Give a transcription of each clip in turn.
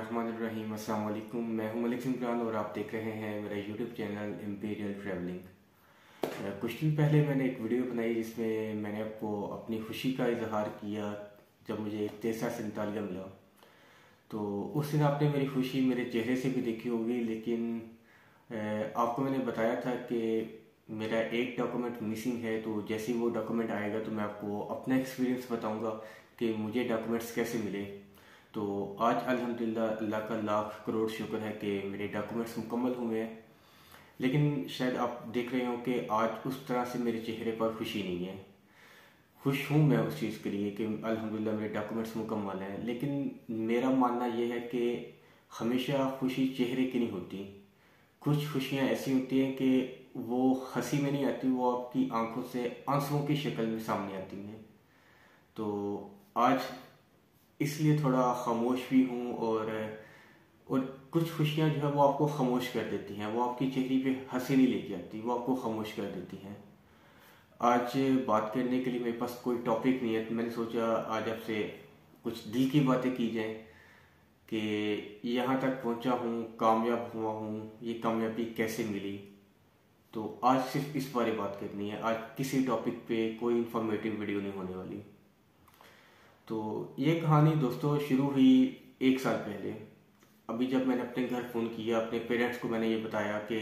बिस्मिल्लाहिर्रहमानिर्रहीम। अस्सलाम वालेकुम। मैं हूं मलिक सिमरान और आप देख रहे हैं मेरा यूट्यूब चैनल इम्पीरियल ट्रैवलिंग। कुछ दिन पहले मैंने एक वीडियो बनाई जिसमें मैंने आपको अपनी खुशी का इजहार किया जब मुझे तेसा सेंतालिया मिला। तो उस दिन आपने मेरी खुशी मेरे चेहरे से भी देखी होगी, लेकिन आपको मैंने बताया था कि मेरा एक डॉक्यूमेंट मिसिंग है। तो जैसे ही वो डॉक्यूमेंट आएगा तो मैं आपको अपना एक्सपीरियंस बताऊंगा कि मुझे डॉक्यूमेंट्स कैसे मिले। तो आज अल्हम्दुलिल्लाह अल्लाह का लाख करोड़ शुक्र है कि मेरे डॉक्यूमेंट्स मुकम्मल हुए हैं। लेकिन शायद आप देख रहे हो कि आज उस तरह से मेरे चेहरे पर खुशी नहीं है। खुश हूँ मैं उस चीज़ के लिए कि अल्हम्दुलिल्लाह मेरे डॉक्यूमेंट्स मुकम्मल हैं, लेकिन मेरा मानना यह है कि हमेशा खुशी चेहरे की नहीं होती। कुछ खुशियाँ ऐसी होती हैं कि वो हंसी में नहीं आती, वो आपकी आंखों से आंसुओं की शक्ल में सामने आती हैं। तो आज इसलिए थोड़ा खामोश भी हूँ और कुछ खुशियाँ जो है वो आपको खामोश कर देती हैं, वो आपकी चेहरे पे हंसी नहीं लेके आती, वो आपको खामोश कर देती हैं। आज बात करने के लिए मेरे पास कोई टॉपिक नहीं है, तो मैंने सोचा आज आपसे कुछ दिल की बातें की जाएं कि यहाँ तक पहुँचा हूँ, कामयाब हुआ हूँ, ये कामयाबी कैसे मिली। तो आज सिर्फ इस बारे बात करनी है। आज किसी टॉपिक पे कोई इन्फॉर्मेटिव वीडियो नहीं होने वाली। तो ये कहानी दोस्तों शुरू हुई 1 साल पहले। अभी जब मैंने अपने घर फ़ोन किया, अपने पेरेंट्स को मैंने ये बताया कि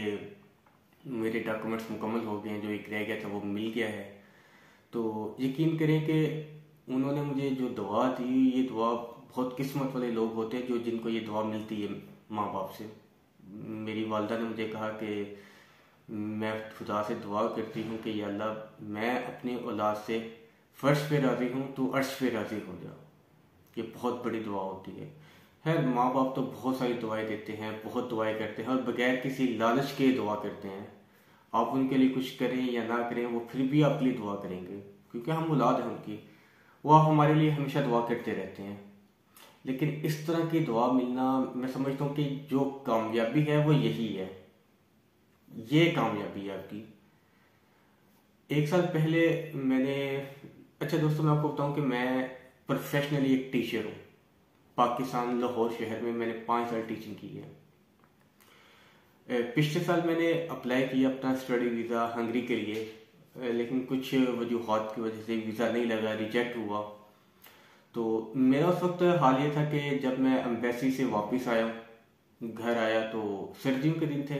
मेरे डॉक्यूमेंट्स मुकम्मल हो गए हैं, जो एक रह गया था वो मिल गया है। तो यकीन करें कि उन्होंने मुझे जो दुआ दी, ये दुआ बहुत किस्मत वाले लोग होते हैं जो जिनको ये दुआ मिलती है माँ बाप से। मेरी वालदा ने मुझे कहा कि मैं खुदा से दुआ करती हूँ कि या अल्लाह मैं अपनी औलाद से फर्श पे राज़ी हूँ तो अर्श पे राज़ी हो जा। ये बहुत बड़ी दुआ होती है। खैर माँ बाप तो बहुत सारी दुआएं देते हैं, बहुत दुआएं करते हैं और बगैर किसी लालच के दुआ करते हैं। आप उनके लिए कुछ करें या ना करें, वो फिर भी आपके लिए दुआ करेंगे क्योंकि हम औलाद हैं उनकी। वो हमारे लिए हमेशा दुआ करते रहते हैं। लेकिन इस तरह की दुआ मिलना, मैं समझता हूँ कि जो कामयाबी है वो यही है, ये कामयाबी है आपकी। 1 साल पहले मैंने, अच्छा दोस्तों मैं आपको बताऊं कि मैं प्रोफेशनली एक टीचर हूँ। पाकिस्तान लाहौर शहर में मैंने 5 साल टीचिंग की है। पिछले साल मैंने अप्लाई किया अपना स्टडी वीज़ा हंगरी के लिए, लेकिन कुछ वजूहात की वजह से वीज़ा नहीं लगा, रिजेक्ट हुआ। तो मेरा उस वक्त हाल ये था कि जब मैं एम्बेसी से वापस आया, घर आया तो सर्दियों के दिन थे,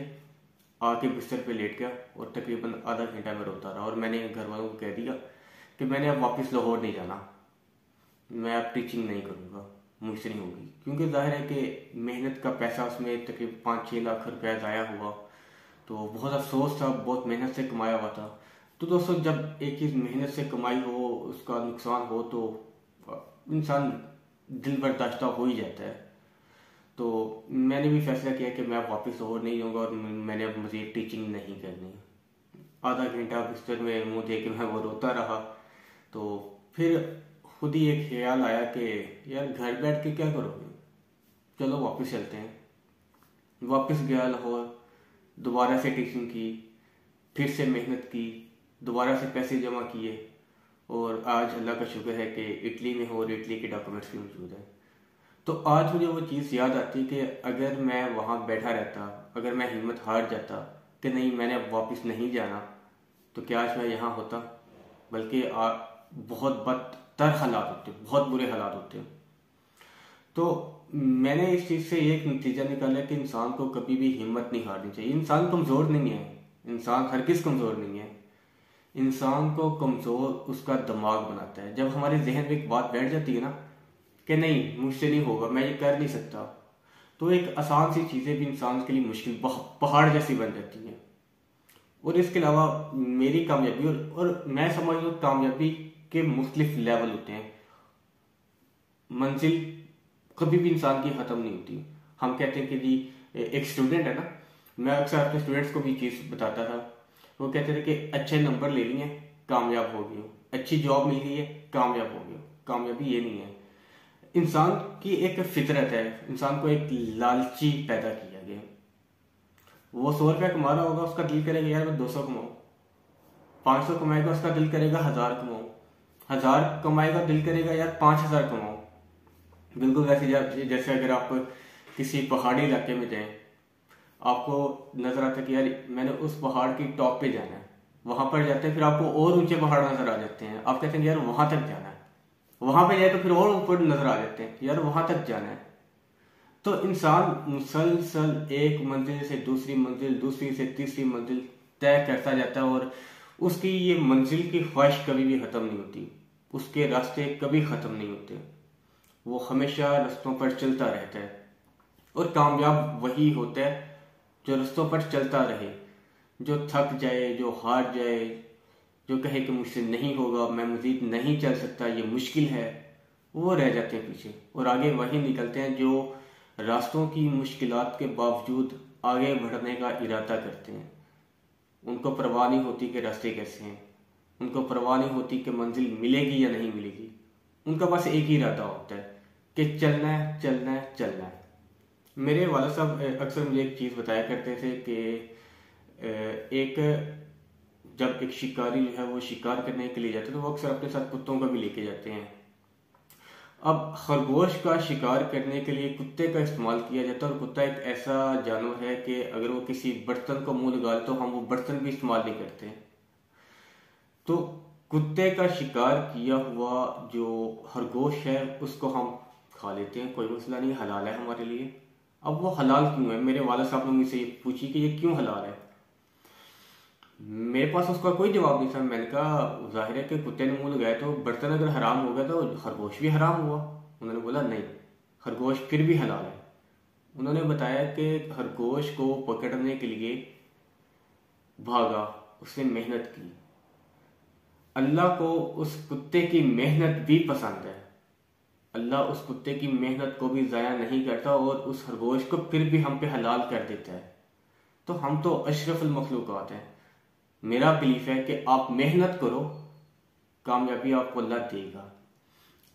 आके बिस्तर पे लेट गया और तकरीबन आधा घंटा में रोता रहा। और मैंने घर वालों को कह दिया कि मैंने अब वापस लाहौर नहीं जाना, मैं अब टीचिंग नहीं करूँगा, मुझसे नहीं होगी। क्योंकि जाहिर है कि मेहनत का पैसा उसमें तकरीबन 5-6 लाख रुपया ज़ाया हुआ, तो बहुत अफसोस था, बहुत मेहनत से कमाया हुआ था। तो दोस्तों जब एक चीज़ मेहनत से कमाई हो, उसका नुकसान हो तो इंसान दिल बर्दाश्त हो ही जाता है। तो मैंने भी फैसला किया कि मैं अब वापस लाहौर नहीं जाऊँगा और मैंने अब मज़ीद टीचिंग नहीं करनी। आधा घंटा बिस्तर में मुंह दे के मैं वो रोता रहा। तो फिर खुद ही एक ख्याल आया कि यार घर बैठ के क्या करोगे, चलो वापस चलते हैं। वापस गया लाहौर, दोबारा से टीचिंग की, फिर से मेहनत की, दोबारा से पैसे जमा किए और आज अल्लाह का शुक्र है कि इटली में हो और इटली के डॉक्यूमेंट्स भी मौजूद हैं। तो आज मुझे वो चीज़ याद आती है कि अगर मैं वहाँ बैठा रहता, अगर मैं हिम्मत हार जाता कि नहीं मैंने अब वापस नहीं जाना, तो क्या आज मैं यहाँ होता? बल्कि बहुत बदतर हालात होते, बहुत बुरे हालात होते। तो मैंने इस चीज़ से एक नतीजा निकाला कि इंसान को कभी भी हिम्मत नहीं हारनी चाहिए। इंसान कमज़ोर नहीं है, इंसान हरगिज़ कमज़ोर नहीं है। इंसान को कमज़ोर उसका दिमाग बनाता है। जब हमारे जहन में एक बात बैठ जाती है ना कि नहीं मुझसे नहीं होगा, मैं ये कर नहीं सकता, तो एक आसान सी चीज़ें भी इंसान के लिए मुश्किल पहाड़ जैसी बन जाती हैं। और इसके अलावा मेरी कामयाबी और मैं समझ लो कामयाबी के मुख्तलिफ लेवल होते हैं। मंजिल कभी भी इंसान की ख़त्म नहीं होती। हम कहते हैं कि जी एक स्टूडेंट है ना, मैं अक्सर अपने स्टूडेंट्स को भी चीज़ बताता था। वो कहते थे कि अच्छे नंबर ले लिए कामयाब हो गए हो, अच्छी जॉब मिल गई है कामयाब हो गए हो। कामयाबी ये नहीं है। इंसान की एक फितरत है, इंसान को एक लालची पैदा किया गया। वो 100 रुपया कमा रहा होगा, उसका दिल करेगा यार मैं 200 कमाऊँ। 500 कमाएगा, उसका दिल करेगा 1000 कमाऊँ। 1000 कमाएगा, दिल करेगा यार 5000 कमाऊँ। बिल्कुल वैसे जैसे अगर आप किसी पहाड़ी इलाके में जाएं, आपको नजर आता है कि यार मैंने उस पहाड़ की टॉप पे जाना है, वहां पर जाते हैं फिर आपको और ऊंचे पहाड़ नजर आ जाते हैं, आप कहते हैं यार वहां तक जाना है, वहां पे जाए तो फिर और ऊपर नजर आ जाते हैं यार वहां तक जाना है। तो इंसान मुसलसल एक मंजिल से दूसरी मंजिल, दूसरी से तीसरी मंजिल तय करता जाता है और उसकी ये मंजिल की ख्वाहिश कभी भी खत्म नहीं होती, उसके रास्ते कभी खत्म नहीं होते, वो हमेशा रास्तों पर चलता रहता है। और कामयाब वही होता है जो रास्तों पर चलता रहे, जो थक जाए, जो हार जाए, जो कहे कि मुझसे नहीं होगा, मैं मजीद नहीं चल सकता, ये मुश्किल है, वो रह जाते हैं पीछे और आगे वही निकलते हैं जो रास्तों की मुश्किलात के बावजूद आगे बढ़ने का इरादा करते हैं। उनको परवाह नहीं होती कि रास्ते कैसे हैं, उनको परवाह नहीं होती कि मंजिल मिलेगी या नहीं मिलेगी, उनका बस एक ही इरादा होता है कि चलना है, चलना है, चलना है। मेरे वाला साहब अक्सर मुझे एक चीज़ बताया करते थे कि जब एक शिकारी जो है वो शिकार करने के लिए जाते हैं तो वो अक्सर अपने साथ कुत्तों को भी लेके जाते हैं। अब खरगोश का शिकार करने के लिए कुत्ते का इस्तेमाल किया जाता है और कुत्ता एक ऐसा जानवर है कि अगर वो किसी बर्तन को मुंह लगा ले तो हम वो बर्तन भी इस्तेमाल नहीं करते हैं। तो कुत्ते का शिकार किया हुआ जो खरगोश है उसको हम खा लेते हैं, कोई मसला नहीं, हलाल है हमारे लिए। अब वो हलाल क्यों है? मेरे वाला साहब ने मुझसे ये पूछी कि ये क्यों हलाल है। मेरे पास उसका कोई जवाब नहीं था। मैंने कहा जाहिर है कि कुत्ते ने मुंह लगाया तो बर्तन अगर हराम हो गया तो खरगोश भी हराम हुआ। उन्होंने बोला नहीं, खरगोश फिर भी हलाल है। उन्होंने बताया कि खरगोश को पकड़ने के लिए भागा, उसने मेहनत की। अल्लाह को उस कुत्ते की मेहनत भी पसंद है, अल्लाह उस कुत्ते की मेहनत को भी ज़ाया नहीं करता और उस खरगोश को फिर भी हम पे हलाल कर देता है। तो हम तो अशरफुल मखलूक़ात हैं। मेरा बिलीफ है कि आप मेहनत करो, कामयाबी आपको अल्लाह देगा।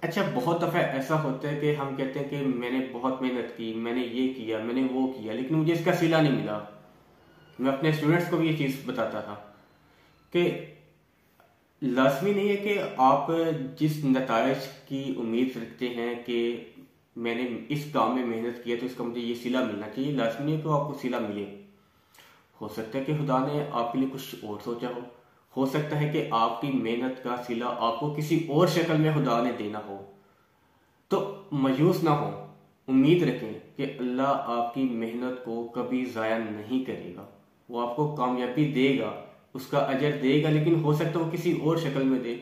अच्छा, बहुत दफ़ा ऐसा होता है कि हम कहते हैं कि मैंने बहुत मेहनत की, मैंने ये किया, मैंने वो किया, लेकिन मुझे इसका सिला नहीं मिला। मैं अपने स्टूडेंट्स को भी ये चीज़ बताता था कि लाजमी नहीं है कि आप जिस नताइज की उम्मीद रखते हैं कि मैंने इस काम में मेहनत किया तो इसका मुझे ये सिला मिलना चाहिए, लाजमी नहीं है कि आपको सिला मिले। हो सकता है कि खुदा ने आपके लिए कुछ और सोचा हो सकता है कि आपकी मेहनत का सिला आपको किसी और शक्ल में खुदा ने देना हो। तो मायूस ना हो, उम्मीद रखें कि अल्लाह आपकी मेहनत को कभी ज़ाया नहीं करेगा, वो आपको कामयाबी देगा, उसका अजर देगा, लेकिन हो सकता है वो किसी और शक्ल में दे।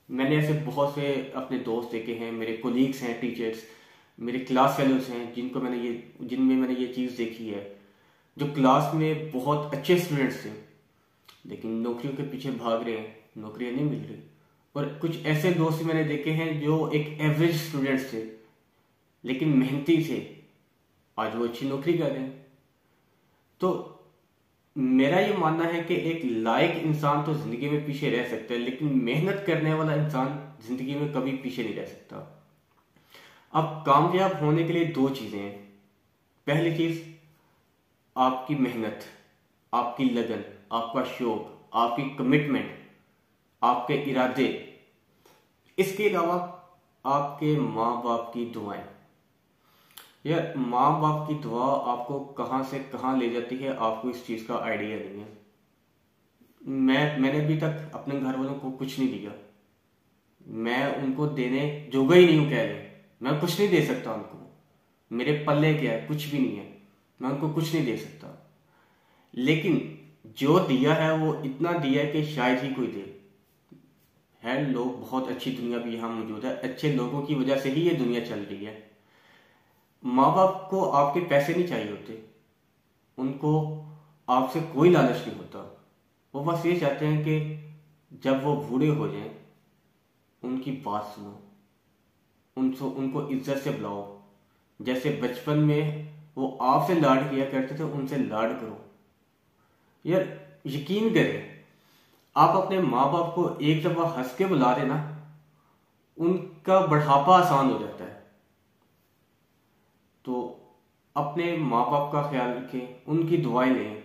मैंने ऐसे बहुत से अपने दोस्त देखे हैं, मेरे कोलीग्स हैं, टीचर्स, मेरे क्लास फेलोज हैं जिनमें मैंने ये चीज़ देखी है, जो क्लास में बहुत अच्छे स्टूडेंट्स थे लेकिन नौकरियों के पीछे भाग रहे हैं, नौकरियां नहीं मिल रही। और कुछ ऐसे दोस्त मैंने देखे हैं जो एक एवरेज स्टूडेंट्स थे लेकिन मेहनती थे, आज वो अच्छी नौकरी कर रहे हैं। तो मेरा ये मानना है कि एक लायक इंसान तो जिंदगी में पीछे रह सकता है, लेकिन मेहनत करने वाला इंसान जिंदगी में कभी पीछे नहीं रह सकता। अब कामयाब होने के लिए दो चीजें हैं। पहली चीज आपकी मेहनत, आपकी लगन, आपका शौक, आपकी कमिटमेंट, आपके इरादे। इसके अलावा आपके माँ बाप की दुआएं। यार माँ बाप की दुआ आपको कहाँ से कहाँ ले जाती है आपको इस चीज़ का आइडिया नहीं है। मैंने अभी तक अपने घर वालों को कुछ नहीं दिया, मैं उनको देने जोगा ही नहीं हूँ। कह रहे मैं कुछ नहीं दे सकता उनको, मेरे पल्ले क्या है, कुछ भी नहीं है, मैं उनको कुछ नहीं दे सकता। लेकिन जो दिया है वो इतना दिया है कि शायद ही कोई दे। है लोग, बहुत अच्छी दुनिया भी यहाँ मौजूद है, अच्छे लोगों की वजह से ही ये दुनिया चल रही है। माँ बाप को आपके पैसे नहीं चाहिए होते, उनको आपसे कोई लालच नहीं होता। वो बस ये चाहते हैं कि जब वो बूढ़े हो जाएं उनकी बात सुनो, उनको इज्जत से बुलाओ। जैसे बचपन में वो आपसे लाड किया करते थे, उनसे लाड करो। यार यकीन करें, आप अपने माँ बाप को एक दफा हंस के बुला देना, उनका बढ़ापा आसान हो जाता है। तो अपने माँ बाप का ख्याल रखें, उनकी दुआएं लें।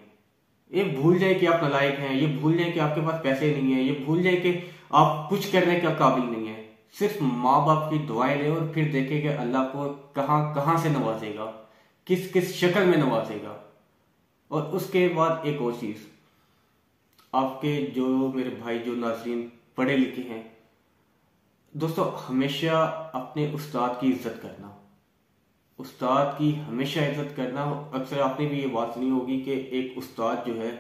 ये भूल जाए कि आप नालायक हैं, ये भूल जाए कि आपके पास पैसे नहीं है, ये भूल जाए कि आप कुछ करने का काबिल नहीं है। सिर्फ माँ बाप की दुआएं लें और फिर देखें कि अल्लाह को कहाँ कहाँ से नवाजेगा। किस किस शक्ल में नवाजेगा। और उसके बाद एक और चीज़, आपके जो मेरे भाई जो नाज़रीन पढ़े लिखे हैं दोस्तों, हमेशा अपने उस्ताद की इज्जत करना, उस्ताद की हमेशा इज्जत करना। अक्सर आपने भी ये बात सुनी होगी कि एक उस्ताद जो है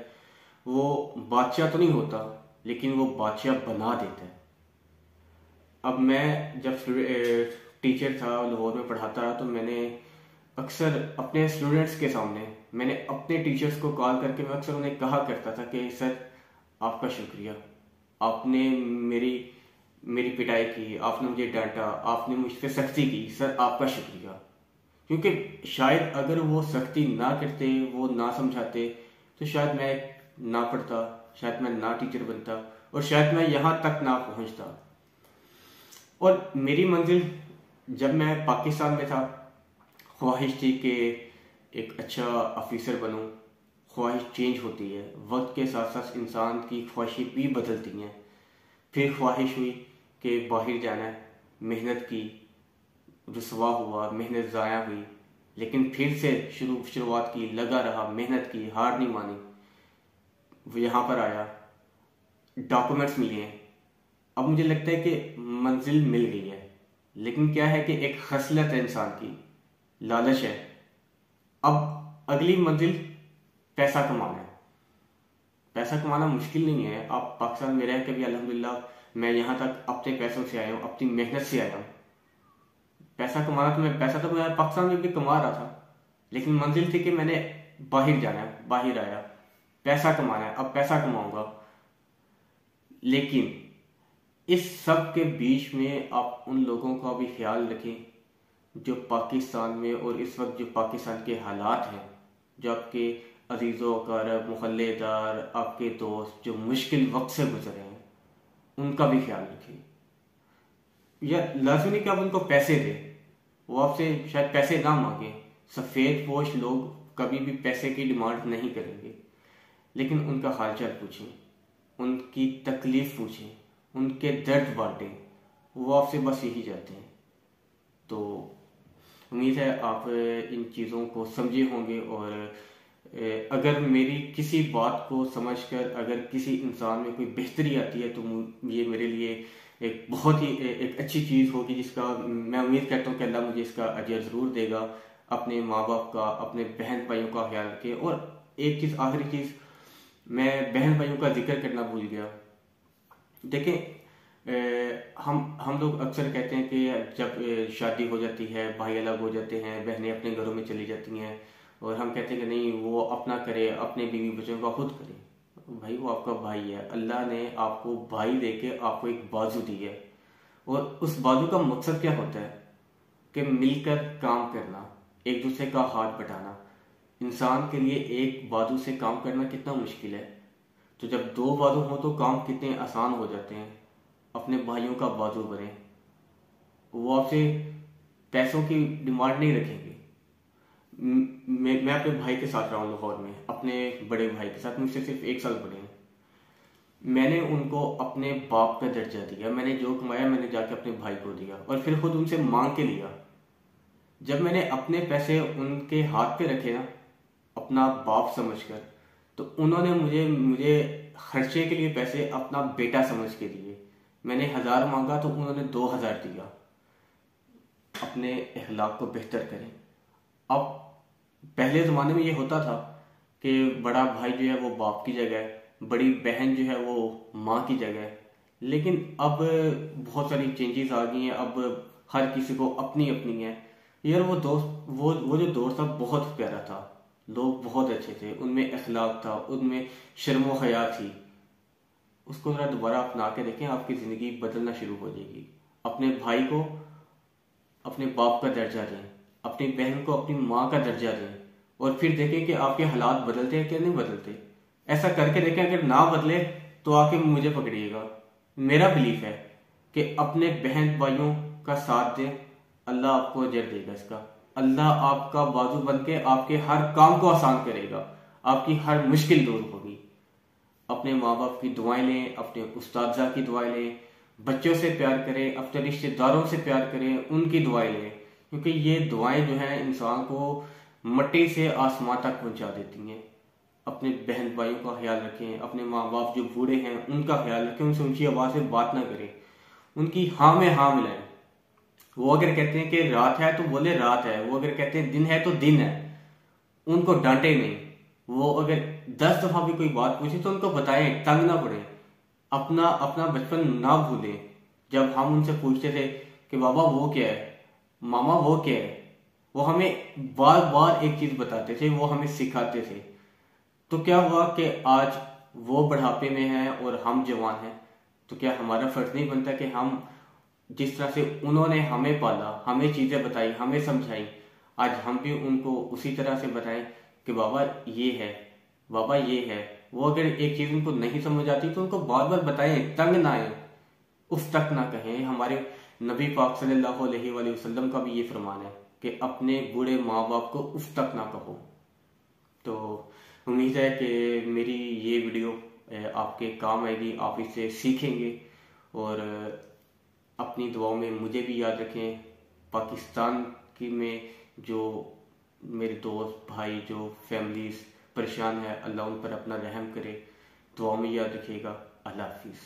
वो बादशाह तो नहीं होता, लेकिन वो बादशाह बना देता है। अब मैं जब टीचर था, लाहौर में पढ़ाता रहा, तो मैंने अक्सर अपने स्टूडेंट्स के सामने मैंने अपने टीचर्स को कॉल करके मैं अक्सर उन्हें कहा करता था कि सर आपका शुक्रिया, आपने मेरी मेरी पिटाई की, आपने मुझे डांटा, आपने मुझ पर सख्ती की, सर आपका शुक्रिया। क्योंकि शायद अगर वो सख्ती ना करते, वो ना समझाते, तो शायद मैं ना पढ़ता, शायद मैं ना टीचर बनता, और शायद मैं यहाँ तक ना पहुँचता। और मेरी मंजिल जब मैं पाकिस्तान में था, ख्वाहिश थी कि एक अच्छा ऑफिसर बनूं। ख्वाहिश चेंज होती है, वक्त के साथ साथ इंसान की ख्वाहिशें भी बदलती हैं। फिर ख्वाहिश हुई कि बाहर जाना है, मेहनत की, रुसवा हुआ, मेहनत ज़ाया हुई, लेकिन फिर से शुरुआत की, लगा रहा, मेहनत की, हार नहीं मानी, वो यहाँ पर आया, डॉक्यूमेंट्स मिले हैं। अब मुझे लगता है कि मंजिल मिल गई है, लेकिन क्या है कि एक खसलत है इंसान की, लालच है। अब अगली मंजिल पैसा कमाना है। पैसा कमाना मुश्किल नहीं है। आप पाकिस्तान में रह के भी अल्हम्दुलिल्लाह मैं यहाँ तक अपने पैसों से आया हूँ, अपनी मेहनत से आया हूँ। पैसा कमाना तो मैं पाकिस्तान में भी कमा रहा था, लेकिन मंजिल थी कि मैंने बाहर जाना है, बाहर आया, पैसा कमाना है, अब पैसा कमाऊंगा। लेकिन इस सब के बीच में आप उन लोगों का भी ख्याल रखें जो पाकिस्तान में, और इस वक्त जो पाकिस्तान के हालात हैं, जो आपके अजीज़ों अकारब, मुहल्लेदार, आपके दोस्त जो मुश्किल वक्त से गुजरे हैं, उनका भी ख्याल रखें। या लाज़मी नहीं कि आप उनको पैसे दें, वो आपसे शायद पैसे ना मांगे। सफ़ेद पोश लोग कभी भी पैसे की डिमांड नहीं करेंगे, लेकिन उनका हालचाल पूछें, उनकी तकलीफ पूछें, उनके दर्द बांटें, वो आपसे बस यही चाहते हैं। तो उम्मीद है आप इन चीज़ों को समझे होंगे, और अगर मेरी किसी बात को समझकर अगर किसी इंसान में कोई बेहतरी आती है, तो ये मेरे लिए एक बहुत ही एक अच्छी चीज़ होगी, जिसका मैं उम्मीद करता हूँ कि अल्लाह मुझे इसका अजर ज़रूर देगा। अपने माँ बाप का, अपने बहन भाइयों का ख्याल रखें। और एक चीज़, आखिरी चीज़, मैं बहन भाइयों का जिक्र करना भूल गया। देखें, हम लोग अक्सर कहते हैं कि जब शादी हो जाती है, भाई अलग हो जाते हैं, बहनें अपने घरों में चली जाती हैं, और हम कहते हैं कि नहीं, वो अपना करे, अपने बीवी बच्चों का खुद करे। भाई वो आपका भाई है, अल्लाह ने आपको भाई देके आपको एक बाजू दी है, और उस बाजू का मकसद क्या होता है कि मिलकर काम करना, एक दूसरे का हाथ बटाना। इंसान के लिए एक बाजू से काम करना कितना मुश्किल है, तो जब दो बाजू हो तो काम कितने आसान हो जाते हैं। अपने भाइयों का बाजू बने, वो आपसे पैसों की डिमांड नहीं रखेंगे। मैं अपने भाई के साथ रहा हूँ लाहौर में, अपने बड़े भाई के साथ, मुझसे सिर्फ 1 साल बड़े हैं। मैंने उनको अपने बाप का दर्जा दिया, मैंने जो कमाया मैंने जाके अपने भाई को दिया, और फिर खुद उनसे मांग के लिया। जब मैंने अपने पैसे उनके हाथ पे रखे ना, अपना बाप समझकर, तो उन्होंने मुझे खर्चे के लिए पैसे अपना बेटा समझ के दिए। मैंने 1000 मांगा तो उन्होंने 2000 दिया। अपने अखलाक को बेहतर करें। अब पहले ज़माने में ये होता था कि बड़ा भाई जो है वो बाप की जगह, बड़ी बहन जो है वो माँ की जगह, लेकिन अब बहुत सारी चेंजेस आ गई हैं। अब हर किसी को अपनी अपनी है। यार वो जो दोस्त था बहुत प्यारा था, लोग बहुत अच्छे थे, उनमें अखलाक था, उनमें शर्म व हया थी। उसको जरा दोबारा अपना के देखें, आपकी ज़िंदगी बदलना शुरू हो जाएगी। अपने भाई को अपने बाप का दर्जा दें, अपनी बहन को अपनी माँ का दर्जा दें, और फिर देखें कि आपके हालात बदलते हैं क्या नहीं बदलते। ऐसा करके देखें, अगर ना बदले तो आके मुझे पकड़िएगा। मेरा बिलीफ है कि अपने बहन भाइयों का साथ दें, अल्लाह आपको अजर देगा इसका। अल्लाह आपका बाजू बन के आपके हर काम को आसान करेगा, आपकी हर मुश्किल दूर होगी। अपने माँ बाप की दुआएं लें, अपने उस्ताद की दुआएं लें, बच्चों से प्यार करें, अपने रिश्तेदारों से प्यार करें, उनकी दुआएं लें, क्योंकि ये दुआएं जो हैं इंसान को मट्टी से आसमान तक पहुंचा देती हैं। अपने बहन भाइयों का ख्याल रखें, अपने माँ बाप जो बूढ़े हैं उनका ख्याल रखें, उनसे ऊंची आवाज में बात ना करें, उनकी हाँ में हाँ मिलाएं। वो अगर कहते हैं कि रात है तो बोले रात है, वो अगर कहते हैं दिन है तो दिन है, उनको डांटे नहीं। वो अगर 10 दफा भी कोई बात पूछे तो उनको बताएं, तंग ना पड़े। अपना अपना बचपन ना भूलें। जब हम उनसे पूछते थे कि बाबा वो क्या है, मामा वो क्या है, वो हमें बार बार एक चीज बताते थे, वो हमें सिखाते थे। तो क्या हुआ कि आज वो बुढ़ापे में हैं और हम जवान हैं, तो क्या हमारा फर्ज नहीं बनता कि हम जिस तरह से उन्होंने हमें पाला, हमें चीजें बताई, हमें समझाई, आज हम भी उनको उसी तरह से बताएं कि बाबा ये है, बाबा ये है। वो अगर एक चीज उनको नहीं समझ आती तो उनको बार बार बताएं, तंग ना आए, उफ तक ना कहें। हमारे नबी पाक सल्लल्लाहु अलैहि वसल्लम का भी ये फरमान है कि अपने बूढ़े माँ बाप को उफ तक ना कहो। तो उम्मीद है कि मेरी ये वीडियो आपके काम आएगी, आप इसे सीखेंगे और अपनी दुआओं में मुझे भी याद रखें। पाकिस्तान की में जो मेरे दोस्त भाई जो फैमिलीज परेशान है, अल्लाह उन पर अपना रहम करे। दुआओं में याद रखिएगा। अल्लाह हाफिज़।